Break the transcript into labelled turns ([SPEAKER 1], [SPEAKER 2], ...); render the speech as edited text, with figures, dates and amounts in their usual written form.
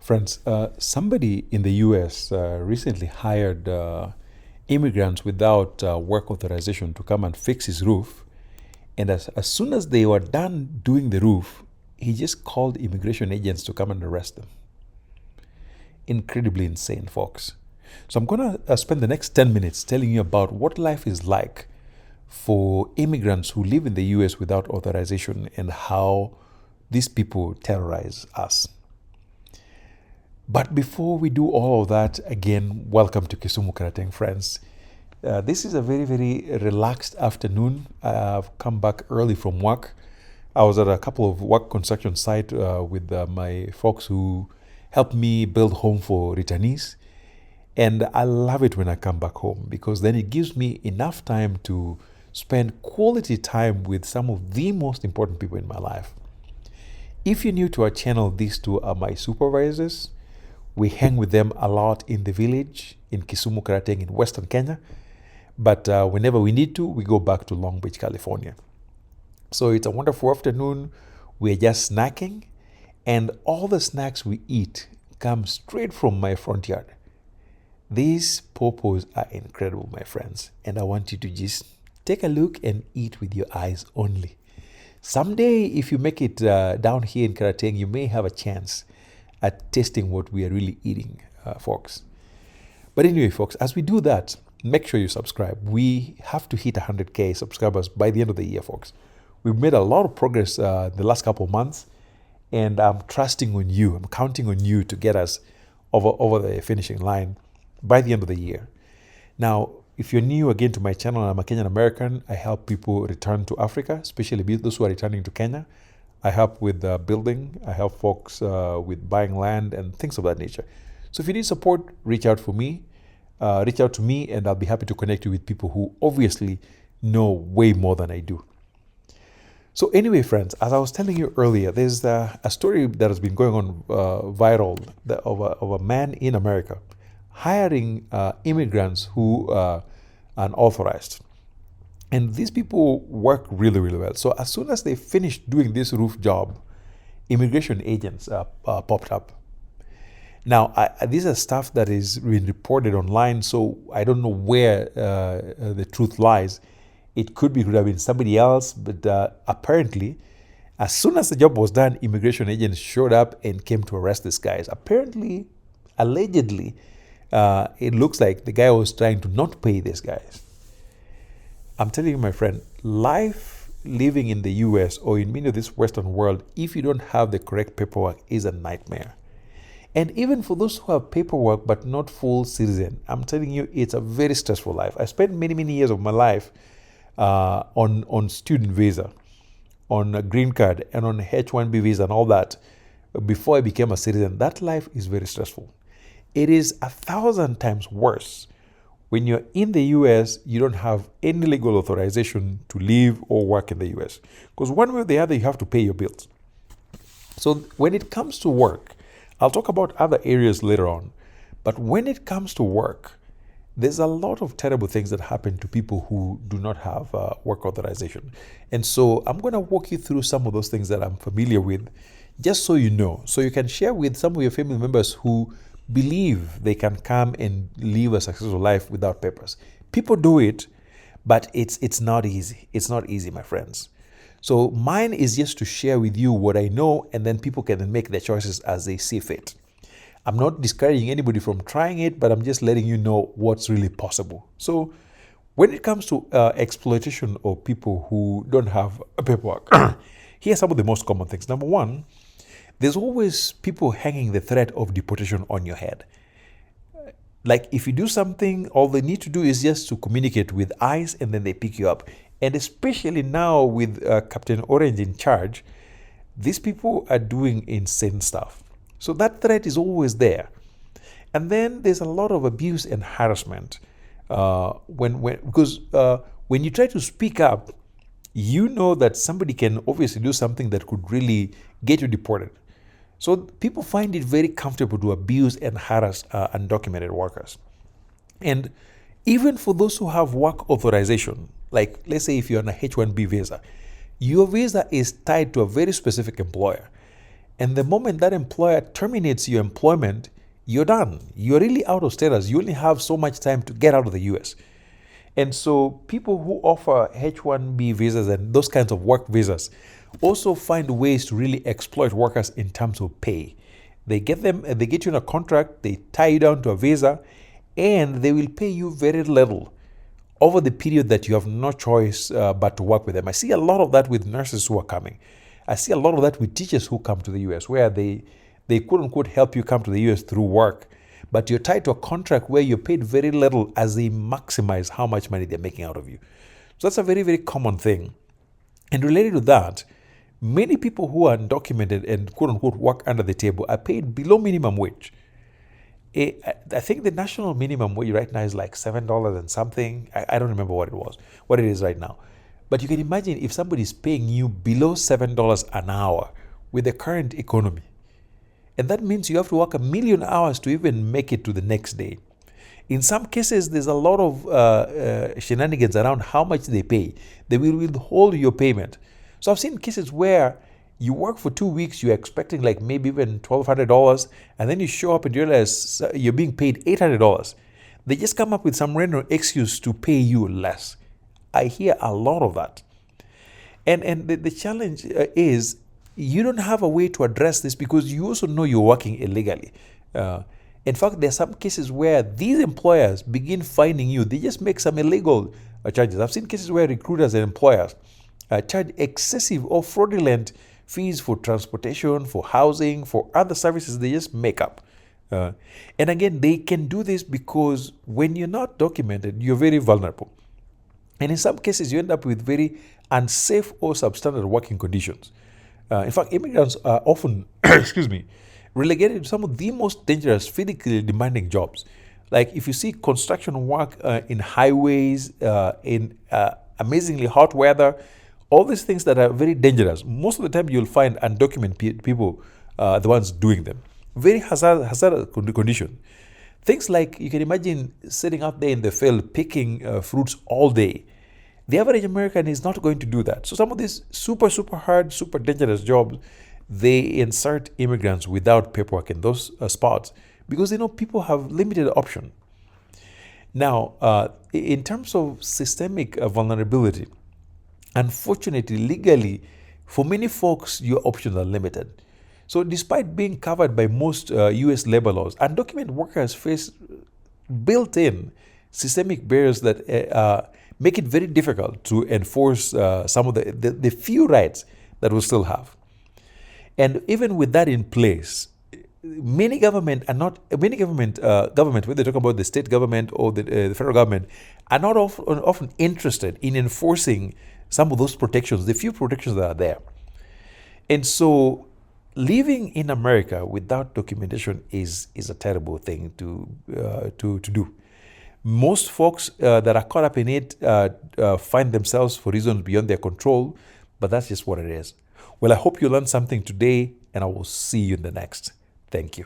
[SPEAKER 1] Friends, somebody in the US recently hired immigrants without work authorization to come and fix his roof. And as soon as they were done doing the roof, he just called immigration agents to come and arrest them. Incredibly insane, folks. So I'm going to spend the next 10 minutes telling you about what life is like for immigrants who live in the US without authorization and how these people terrorize us. But before we do all of that, again, welcome to Kisumu Karateng, friends. This is a very, very relaxed afternoon. I've come back early from work. I was at a couple of work construction sites with my folks who helped me build home for returnees. And I love it when I come back home because then it gives me enough time to spend quality time with some of the most important people in my life. If you're new to our channel, these two are my supervisors. We hang with them a lot in the village in Kisumu Karateng in Western Kenya. But whenever we need to, we go back to Long Beach, California. So it's a wonderful afternoon. We're just snacking. And all the snacks we eat come straight from my front yard. These pawpaws are incredible, my friends. And I want you to just take a look and eat with your eyes only. Someday, if you make it down here in Karateng, you may have a chance at tasting what we are really eating, folks. But anyway, folks, as we do that, make sure you subscribe. We have to hit 100K subscribers by the end of the year, folks. We've made a lot of progress the last couple of months, and I'm trusting on you. I'm counting on you to get us over the finishing line by the end of the year. Now, if you're new again to my channel, I'm a Kenyan American. I help people return to Africa, especially those who are returning to Kenya. I help with building. I help folks with buying land and things of that nature. So if you need support, reach out to me, and I'll be happy to connect you with people who obviously know way more than I do. So anyway, friends, as I was telling you earlier, there's a story that has been going on viral of a man in America hiring immigrants who are unauthorized. And these people work really, really well. So as soon as they finished doing this roof job, immigration agents popped up. Now, these are stuff that is being reported online, so I don't know where the truth lies. It could have been somebody else, but apparently, as soon as the job was done, immigration agents showed up and came to arrest these guys. Apparently, allegedly, it looks like the guy was trying to not pay these guys. I'm telling you, my friend, life living in the US or in many of this Western world, if you don't have the correct paperwork, is a nightmare. And even for those who have paperwork but not full citizen, I'm telling you, it's a very stressful life. I spent many, many years of my life on student visa, on a green card, and on H-1B visa and all that before I became a citizen. That life is very stressful. It is 1,000 times worse when you're in the US, you don't have any legal authorization to live or work in the US. Because one way or the other, you have to pay your bills. So when it comes to work, I'll talk about other areas later on. But when it comes to work, there's a lot of terrible things that happen to people who do not have work authorization. And so I'm going to walk you through some of those things that I'm familiar with, just so you know. So you can share with some of your family members who believe they can come and live a successful life without papers. People do it, but it's not easy. It's not easy, my friends. So mine is just to share with you what I know, and then people can make their choices as they see fit. I'm not discouraging anybody from trying it, but I'm just letting you know what's really possible. So when it comes to exploitation of people who don't have paperwork, here are some of the most common things. Number one, there's always people hanging the threat of deportation on your head. Like if you do something, all they need to do is just to communicate with ICE and then they pick you up. And especially now with Captain Orange in charge, these people are doing insane stuff. So that threat is always there. And then there's a lot of abuse and harassment. Because when you try to speak up, you know that somebody can obviously do something that could really get you deported. So people find it very comfortable to abuse and harass undocumented workers. And even for those who have work authorization, like let's say if you're on a H-1B visa, your visa is tied to a very specific employer. And the moment that employer terminates your employment, you're done. You're really out of status. You only have so much time to get out of the US. And so people who offer H-1B visas and those kinds of work visas also find ways to really exploit workers in terms of pay. They get you in a contract, they tie you down to a visa, and they will pay you very little over the period that you have no choice but to work with them. I see a lot of that with nurses who are coming. I see a lot of that with teachers who come to the US, where they quote unquote help you come to the US through work, but you're tied to a contract where you're paid very little as they maximize how much money they're making out of you. So that's a very, very common thing. And related to that, many people who are undocumented and quote unquote work under the table are paid below minimum wage. I think the national minimum wage right now is like $7 and something. I don't remember what it is right now. But you can imagine if somebody is paying you below $7 an hour with the current economy. And that means you have to work 1 million hours to even make it to the next day. In some cases, there's a lot of shenanigans around how much they pay. They will withhold your payment. So I've seen cases where you work for 2 weeks, you're expecting like maybe even $1,200, and then you show up and you realize you're being paid $800. They just come up with some random excuse to pay you less. I hear a lot of that. And the challenge is you don't have a way to address this because you also know you're working illegally. In fact, there are some cases where these employers begin finding you. They just make some illegal charges. I've seen cases where recruiters and employers charge excessive or fraudulent fees for transportation, for housing, for other services they just make up. And again, they can do this because when you're not documented, you're very vulnerable. And in some cases, you end up with very unsafe or substandard working conditions. In fact, immigrants are often, relegated to some of the most dangerous, physically demanding jobs. Like if you see construction work in highways, in amazingly hot weather, all these things that are very dangerous, most of the time you'll find undocumented people, the ones doing them. Very hazardous condition. Things like you can imagine sitting out there in the field picking fruits all day. The average American is not going to do that. So some of these super, super hard, super dangerous jobs, they insert immigrants without paperwork in those spots because they know people have limited option. Now, in terms of systemic vulnerability, unfortunately, legally, for many folks, your options are limited. So despite being covered by most U.S. labor laws, undocumented workers face built-in systemic barriers that make it very difficult to enforce some of the few rights that we still have. And even with that in place, many government, whether they talk about the state government or the federal government, are not often interested in enforcing some of those protections, the few protections that are there. And so living in America without documentation is a terrible thing to do. Most folks that are caught up in it find themselves for reasons beyond their control, but that's just what it is. Well, I hope you learned something today, and I will see you in the next. Thank you.